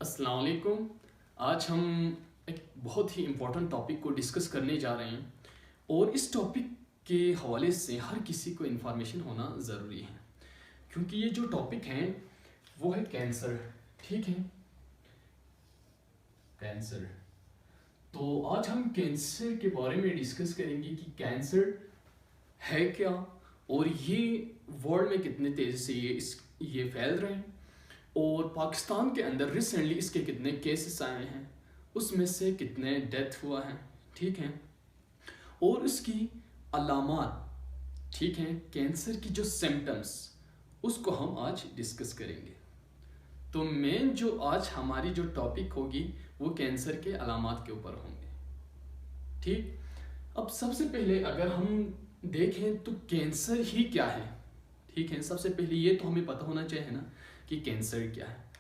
अस्सलाम वालेकुम। आज हम एक बहुत ही इम्पोर्टेंट टॉपिक को डिस्कस करने जा रहे हैं और इस टॉपिक के हवाले से हर किसी को इन्फॉर्मेशन होना ज़रूरी है, क्योंकि ये जो टॉपिक है वो है कैंसर। ठीक है, कैंसर। तो आज हम कैंसर के बारे में डिस्कस करेंगे कि कैंसर है क्या और ये वर्ल्ड में कितने तेज़ी से ये फैल रहे हैं और पाकिस्तान के अंदर रिसेंटली इसके कितने केसेस आए हैं, उसमें से कितने डेथ हुआ है। ठीक है, और उसकी अलामात, ठीक है, कैंसर की जो सिम्टम्स, उसको हम आज डिस्कस करेंगे। तो मेन जो आज हमारी जो टॉपिक होगी वो कैंसर के अलामात के ऊपर होंगे। ठीक, अब सबसे पहले अगर हम देखें तो कैंसर ही क्या है। ठीक है, सबसे पहले ये तो हमें पता होना चाहिए ना कि कैंसर क्या है।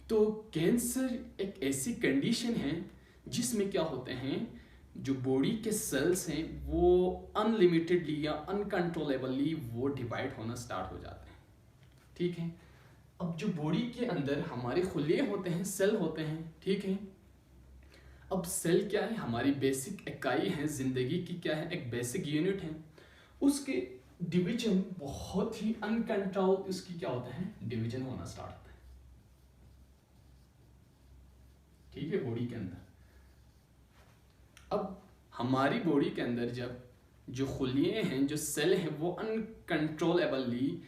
तो कैंसर एक ऐसी कंडीशन है जिसमें क्या होते हैं, जो बॉडी के सेल्स हैं वो अनलिमिटेडली या अनकंट्रोलेबली वो डिवाइड होना स्टार्ट हो जाते हैं। ठीक है, अब जो बॉडी के अंदर हमारे खुले होते हैं, सेल होते हैं। ठीक है, अब सेल क्या है, हमारी बेसिक इकाई है जिंदगी की, क्या है, एक बेसिक यूनिट है। उसके डिवीजन बहुत ही अनकंट्रोल, उसकी क्या होता है, डिवीजन होना स्टार्ट होता है। ठीक है, बॉडी के अंदर अब हमारी बॉडी के अंदर जब जो खुलिये हैं, जो सेल हैं, वो अनकंट्रोलेबली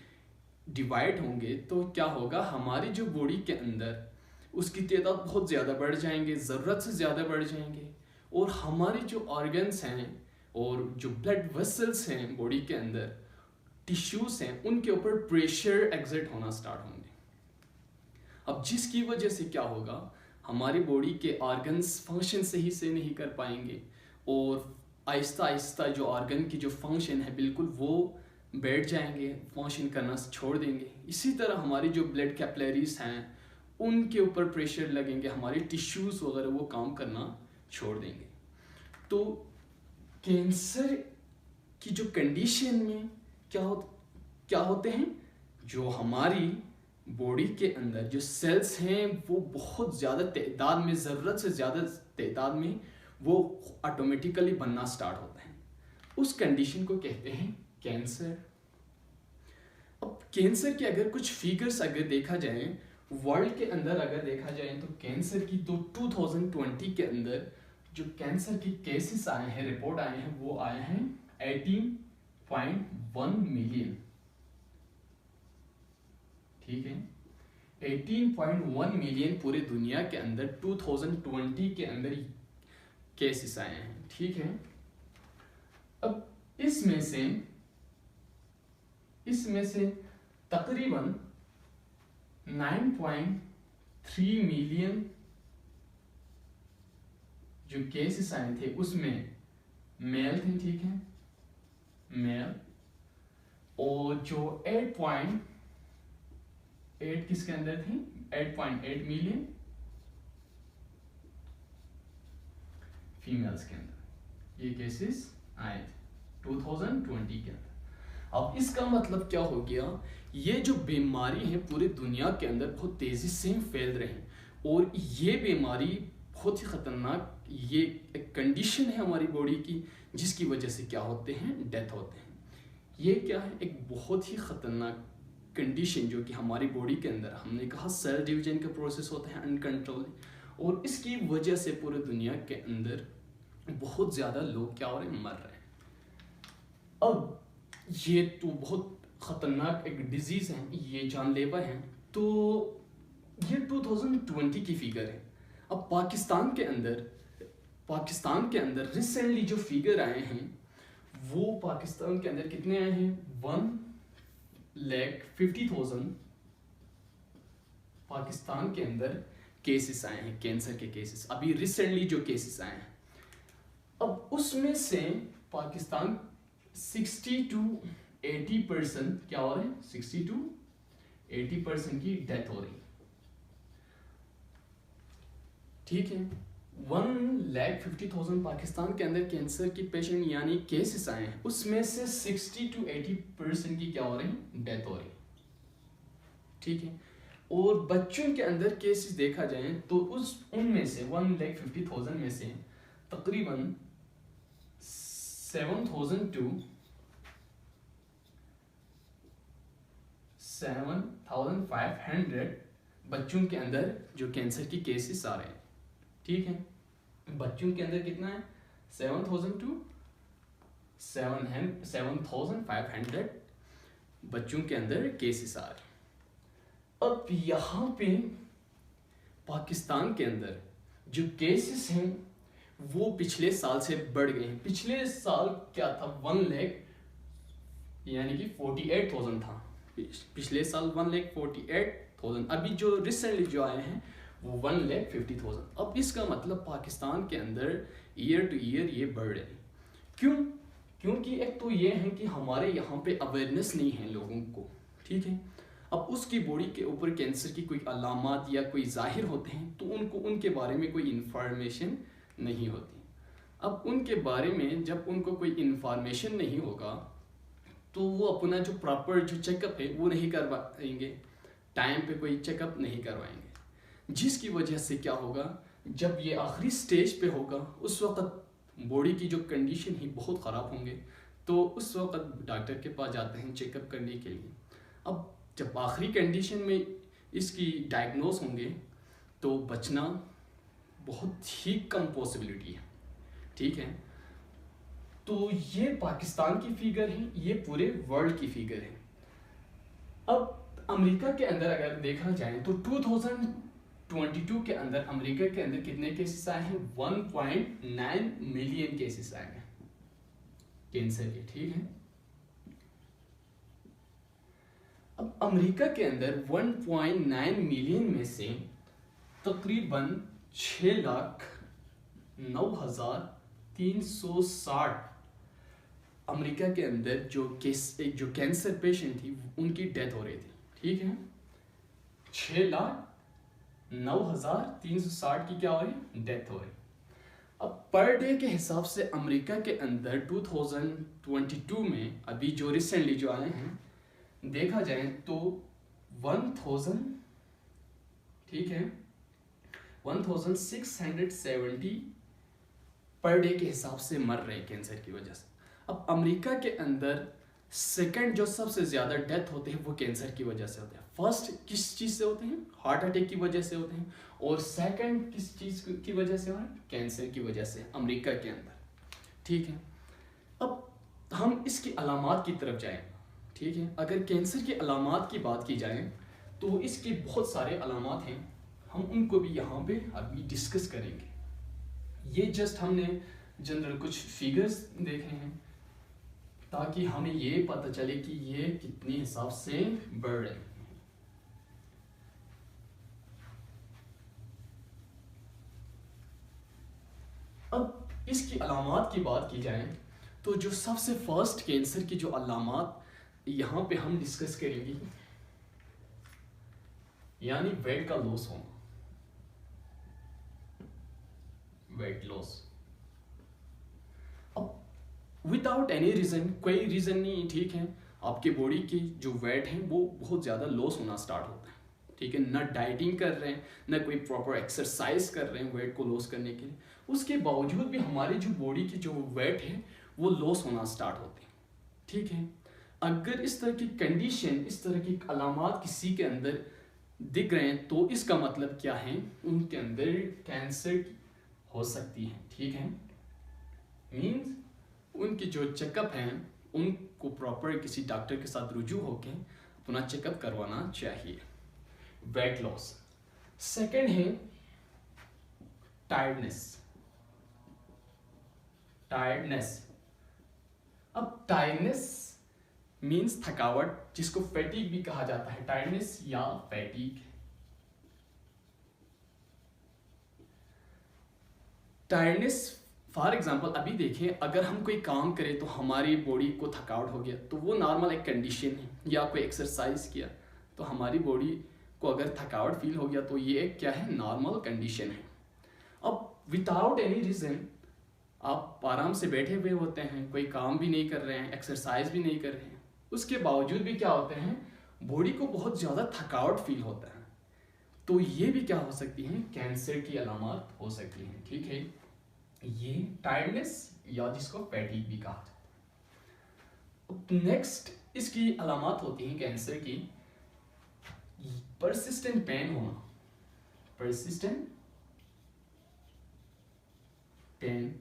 डिवाइड होंगे तो क्या होगा, हमारी जो बॉडी के अंदर उसकी तादाद बहुत ज़्यादा बढ़ जाएंगे, ज़रूरत से ज़्यादा बढ़ जाएंगे, और हमारे जो ऑर्गन्स हैं और जो ब्लड वेसल्स हैं बॉडी के अंदर, टिश्यूज़ हैं, उनके ऊपर प्रेशर एग्जर्ट होना स्टार्ट होंगे। अब जिसकी वजह से क्या होगा, हमारी बॉडी के ऑर्गन्स फंक्शन सही से नहीं कर पाएंगे और आहिस्ता आहिस्ता जो ऑर्गन की जो फंक्शन है बिल्कुल वो बैठ जाएंगे, फंक्शन करना छोड़ देंगे। इसी तरह हमारी जो ब्लड कैपिलरीज हैं उनके ऊपर प्रेशर लगेंगे, हमारे टिश्यूज़ वगैरह वो काम करना छोड़ देंगे। तो कैंसर की जो कंडीशन में क्या होते हैं, जो हमारी बॉडी के अंदर जो सेल्स हैं वो बहुत ज़्यादा तादाद में, ज़रूरत से ज़्यादा तादाद में वो ऑटोमेटिकली बनना स्टार्ट होता है। उस कंडीशन को कहते हैं कैंसर। अब कैंसर के अगर कुछ फिगर्स अगर देखा जाए वर्ल्ड के अंदर, अगर देखा जाए तो कैंसर की तो 2020 के अंदर जो कैंसर की केसेस आए हैं, रिपोर्ट आए हैं, वो आए हैं 18.1 मिलियन। ठीक है, 18.1 मिलियन पूरे दुनिया के अंदर 2020 के अंदर केसेस आए हैं। ठीक है, अब इसमें से तकरीबन 9.3 मिलियन जो केसेस आए थे उसमें मेल थे। ठीक है, मेल, और जो 8.8 किसके अंदर थी, 8.8 मिलियन फीमेल्स के अंदर ये केसेस आए थे 2020 के अंदर। अब इसका मतलब क्या हो गया, ये जो बीमारी है पूरी दुनिया के अंदर बहुत तेज़ी से फैल रही है और ये बीमारी बहुत ही ख़तरनाक, ये एक कंडीशन है हमारी बॉडी की जिसकी वजह से क्या होते हैं, डेथ होते हैं। ये क्या है, एक बहुत ही ख़तरनाक कंडीशन जो कि हमारी बॉडी के अंदर, हमने कहा सेल डिवीजन का प्रोसेस होता है अनकंट्रोल, और इसकी वजह से पूरी दुनिया के अंदर बहुत ज़्यादा लोग क्या हो रहे हैं, मर रहे हैं। अब ये तो बहुत ख़तरनाक एक डिजीज़ है, ये जानलेवा है। तो ये 2020 की फिगर है। अब पाकिस्तान के अंदर रिसेंटली जो फिगर आए हैं वो पाकिस्तान के अंदर कितने आए हैं, 1,50,000 पाकिस्तान के अंदर केसेस आए हैं, कैंसर के केसेस, अभी रिसेंटली जो केसेस आए हैं। अब उसमें से पाकिस्तान 60 to 80% क्या हो रहे हैं, 60 to 80% की डेथ हो रही है। ठीक है, 1,50,000 पाकिस्तान के अंदर कैंसर की पेशेंट यानी केसेस आए हैं, उसमें से 60 to 80% की क्या हो रही है, डेथ हो रही है। ठीक है, और बच्चों के अंदर केसेस देखा जाए तो उनमें से 1,50,000 में से तकरीबन 7,000 to 7,500 बच्चों के अंदर जो कैंसर की केसेस आ रहे हैं, ठीक है। बच्चों के अंदर कितना है, 7,000 to 7,500 बच्चों के अंदर केसेस आ रहे हैं। अब यहाँ पे पाकिस्तान के अंदर जो केसेस हैं वो पिछले साल से बढ़ गए हैं। पिछले साल क्या था, 1 लाख यानी कि 48,000 था पिछले साल, 1,48,000। अभी जो रिसेंटली जो आए हैं वो 1,50,000। अब इसका मतलब पाकिस्तान के अंदर ईयर टू ईयर ये बढ़ रहे हैं। क्यों? क्योंकि एक तो ये है कि हमारे यहाँ पे अवेयरनेस नहीं है लोगों को, ठीक है। अब उसकी बॉडी के ऊपर कैंसर की कोई अलामात या कोई जाहिर होते हैं तो उनको उनके बारे में कोई इन्फॉर्मेशन नहीं होती। अब उनके बारे में जब उनको कोई इन्फॉर्मेशन नहीं होगा तो वो अपना जो प्रॉपर जो चेकअप है वो नहीं करवाएंगे, टाइम पे कोई चेकअप नहीं करवाएंगे, जिसकी वजह से क्या होगा, जब ये आखिरी स्टेज पे होगा उस वक्त बॉडी की जो कंडीशन ही बहुत ख़राब होंगे, तो उस वक्त डॉक्टर के पास जाते हैं चेकअप करने के लिए। अब जब आखिरी कंडीशन में इसकी डायग्नोस होंगे तो बचना बहुत ही कम पॉसिबिलिटी है, ठीक है। तो ये पाकिस्तान की फिगर है, ये पूरे वर्ल्ड की फिगर है। अब अमेरिका के अंदर अगर देखा जाए तो 2022 के अंदर अमेरिका के अंदर कितने केसेस आए हैं, 1.9 मिलियन केसेस आए हैं कैंसर के, ठीक है। अब अमेरिका के अंदर 1.9 मिलियन में से तकरीबन 6,09,360 अमेरिका के अंदर जो कैंसर पेशेंट थी उनकी डेथ हो रही थी, ठीक है। 6,09,360 की क्या हो रही, डेथ हो रही। अब पर डे के हिसाब से अमेरिका के अंदर 2022 में अभी जो रिसेंटली जो आए हैं देखा जाए तो 1,000, ठीक है, 1,670 पर डे के हिसाब से मर रहे हैं कैंसर की वजह से। अब अमेरिका के अंदर सेकंड जो सबसे ज़्यादा डेथ होते हैं वो कैंसर की वजह से होते हैं। फर्स्ट किस चीज़ से होते हैं, हार्ट अटैक की वजह से होते हैं, और सेकंड किस चीज़ की वजह से होते हैं, कैंसर की वजह से अमेरिका के अंदर, ठीक है। अब हम इसकी अलामात की तरफ जाएं, ठीक है। अगर कैंसर की अलामात की बात की जाए तो इसके बहुत सारे अलामात हैं, हम उनको भी यहाँ पे अभी डिस्कस करेंगे। ये जस्ट हमने जनरल कुछ फिगर्स देखे हैं ताकि हमें ये पता चले कि ये कितने हिसाब से बढ़ रहे हैं। अब इसकी अलामात की बात की जाए तो जो सबसे फर्स्ट कैंसर की जो अलामात यहाँ पे हम डिस्कस करेंगे, यानी वेट का लॉस होना, वेट लॉस। अब विदाउट एनी रीजन, कोई रीजन नहीं, ठीक है, आपके बॉडी की जो वेट है वो बहुत ज़्यादा लॉस होना स्टार्ट होता है, ठीक है। ना डाइटिंग कर रहे हैं, ना कोई प्रॉपर एक्सरसाइज कर रहे हैं वेट को लॉस करने के लिए, उसके बावजूद भी हमारी जो बॉडी की जो वेट है वो लॉस होना स्टार्ट होती है, ठीक है। अगर इस तरह की कंडीशन, इस तरह की अलामात किसी के अंदर दिख रहे हैं तो इसका मतलब क्या है, उनके अंदर कैंसर हो सकती है, ठीक है। मीन्स उनकी जो चेकअप है उनको प्रॉपर किसी डॉक्टर के साथ रुजू होकर अपना चेकअप करवाना चाहिए। Weight loss. सेकंड है टायर्डनेस। अब टायर्डनेस मीन्स थकावट, जिसको फैटीग भी कहा जाता है, टायर्डनेस या फैटीग। टायर्डनेस फॉर एग्जांपल अभी देखें, अगर हम कोई काम करें तो हमारी बॉडी को थकावट हो गया तो वो नॉर्मल एक कंडीशन है, या कोई एक्सरसाइज किया तो हमारी बॉडी को अगर थकावट फील हो गया तो ये एक क्या है, नॉर्मल कंडीशन है। अब विदाउट एनी रीज़न आप आराम से बैठे हुए होते हैं, कोई काम भी नहीं कर रहे हैं, एक्सरसाइज भी नहीं कर रहे हैं, उसके बावजूद भी क्या होते हैं, बॉडी को बहुत ज़्यादा थकावट फील होता है, तो ये भी क्या हो सकती हैं, कैंसर की अलामत हो सकती हैं। ठीक है, ये टायर्डनेस या जिसको फैटीग भी कहा जाता है। नेक्स्ट इसकी अलामत होती हैं कैंसर की, परसिस्टेंट पेन होना, परसिस्टेंट पेन।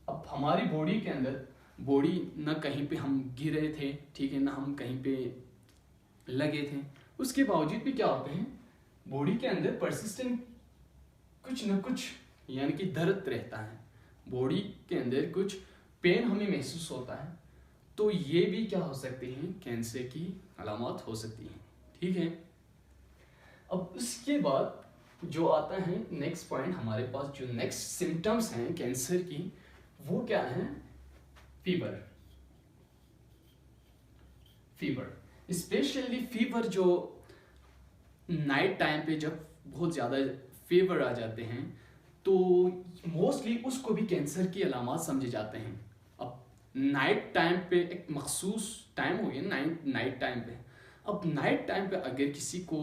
अब हमारी बॉडी के अंदर, बॉडी ना कहीं पे हम गिरे थे, ठीक है, ना हम कहीं पे लगे थे, उसके बावजूद भी क्या होते हैं, बॉडी के अंदर परसिस्टेंट कुछ न कुछ यानी कि दर्द रहता है, बॉडी के अंदर कुछ पेन हमें महसूस होता है। तो ये भी क्या हो सकते हैं, कैंसर की अलामत हो सकती हैं। ठीक है, अब उसके बाद जो आता है नेक्स्ट पॉइंट, हमारे पास जो नेक्स्ट सिम्टम्स हैं कैंसर की, वो क्या है, फीवर। फीवर, स्पेशली फीवर जो नाइट टाइम पे जब बहुत ज़्यादा फीवर आ जाते हैं, तो मोस्टली उसको भी कैंसर की अलामत समझे जाते हैं। अब नाइट टाइम पे एक मखसूस टाइम हो गया नाइट टाइम पे, अब नाइट टाइम पे अगर किसी को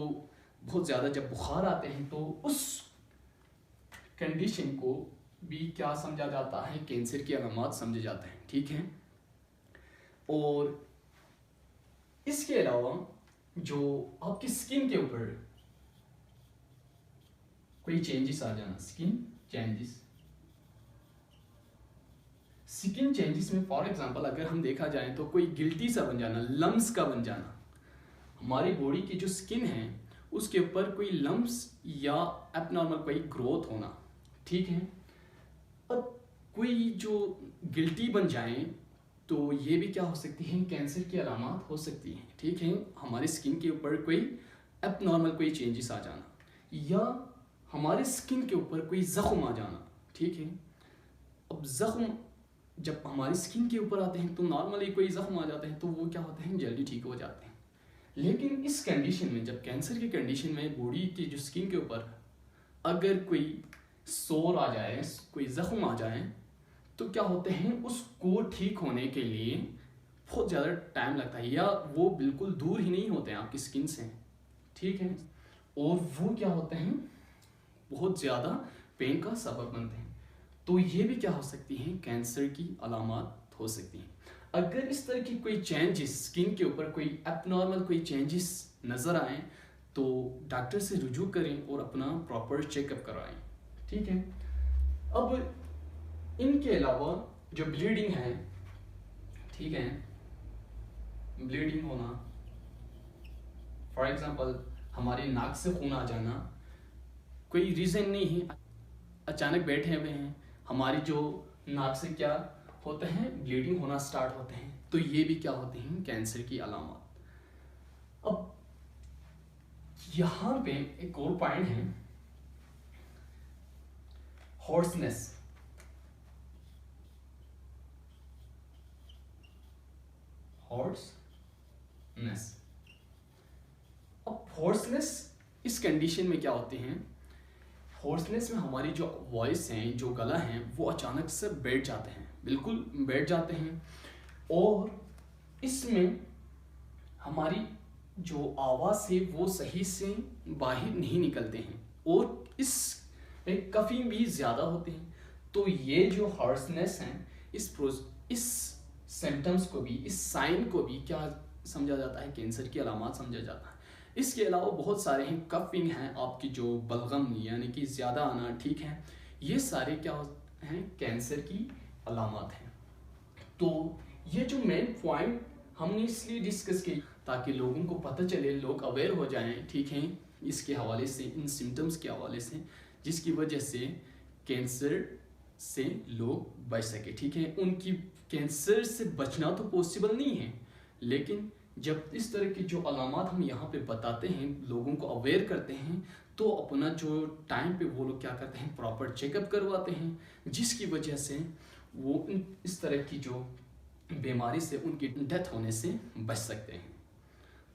बहुत ज़्यादा जब बुखार आते हैं, तो उस कंडीशन को भी क्या समझा जाता है, कैंसर की अलामत समझे जाते हैं। ठीक है, और इसके अलावा जो आपकी स्किन के ऊपर कोई चेंजेस आ जाना, स्किन चेंजेस में फॉर एग्जांपल अगर हम देखा जाए तो कोई गिल्टी सा बन जाना, लम्स का बन जाना, हमारी बॉडी की जो स्किन है उसके ऊपर कोई लम्स या एबनॉर्मल कोई ग्रोथ होना। ठीक है, अब कोई जो गिल्टी बन जाए तो ये भी क्या हो सकती है, कैंसर की अलामत हो सकती है। ठीक है, हमारी स्किन के ऊपर कोई एबनॉर्मल कोई चेंजेस आ जाना, या हमारे स्किन के ऊपर कोई ज़ख्म आ जाना। ठीक है, अब ज़ख्म जब हमारी स्किन के ऊपर आते हैं तो नॉर्मली कोई ज़ख्म आ जाते हैं तो वो क्या होते हैं, जल्दी ठीक हो जाते हैं। लेकिन इस कंडीशन में, जब कैंसर की कंडीशन में बॉडी की जो स्किन के ऊपर अगर कोई सोर आ जाए, कोई ज़ख्म आ जाए, तो क्या होते हैं, उसको ठीक होने के लिए बहुत ज़्यादा टाइम लगता है, या वो बिल्कुल दूर ही नहीं होते हैं आपकी स्किन से। ठीक है, और वो क्या होते हैं, बहुत ज़्यादा पेन का सबब बनते हैं। तो ये भी क्या हो सकती हैं, कैंसर की अलामत हो सकती हैं। अगर इस तरह की कोई चेंजेस स्किन के ऊपर कोई एबनॉर्मल कोई चेंजेस नज़र आए तो डॉक्टर से रुजू करें और अपना प्रॉपर चेकअप करवाएं। ठीक है, अब इनके अलावा जो ब्लीडिंग है, ठीक है, ब्लीडिंग होना, फॉर एग्जांपल हमारे नाक से खून आ जाना, कोई रीज़न नहीं है, अचानक बैठे हुए हैं, हमारी जो नाक से क्या होते हैं, ब्लीडिंग होना स्टार्ट होते हैं, तो ये भी क्या होते हैं, कैंसर की अलामत। अब यहाँ पे एक और पॉइंट है, हॉर्सनेस। अब हॉर्सनेस इस कंडीशन में क्या होते हैं, हॉर्सनेस में हमारी जो वॉइस है, जो गला है, वो अचानक से बैठ जाते हैं, बिल्कुल बैठ जाते हैं, और इसमें हमारी जो आवाज़ है वो सही से बाहर नहीं निकलते हैं, और इस कफिंग भी ज़्यादा होते हैं। तो ये जो हॉर्सनेस है, इस सिम्टम्स को भी, इस साइन को भी क्या समझा जाता है, कैंसर की अलामत समझा जाता है। इसके अलावा बहुत सारे हैं, कफिंग हैं, आपकी जो बलगम यानी कि ज़्यादा आना, ठीक है, ये सारे क्या हैं, कैंसर की अलामत हैं। तो ये जो मेन पॉइंट हमने इसलिए डिस्कस की ताकि लोगों को पता चले, लोग अवेयर हो जाएं, ठीक है, इसके हवाले से, इन सिम्टम्स के हवाले से, जिसकी वजह से कैंसर से लोग बच सके। ठीक है, उनकी कैंसर से बचना तो पॉसिबल नहीं है, लेकिन जब इस तरह की जो अलामत हम यहाँ पे बताते हैं, लोगों को अवेयर करते हैं, तो अपना जो टाइम पे वो लोग क्या करते हैं, प्रॉपर चेकअप करवाते हैं, जिसकी वजह से वो इस तरह की जो बीमारी से उनकी डेथ होने से बच सकते हैं।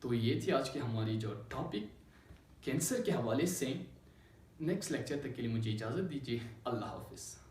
तो ये थी आज की हमारी जो टॉपिक कैंसर के हवाले से। नेक्स्ट लेक्चर तक के लिए मुझे इजाज़त दीजिए। अल्लाह हाफिज़।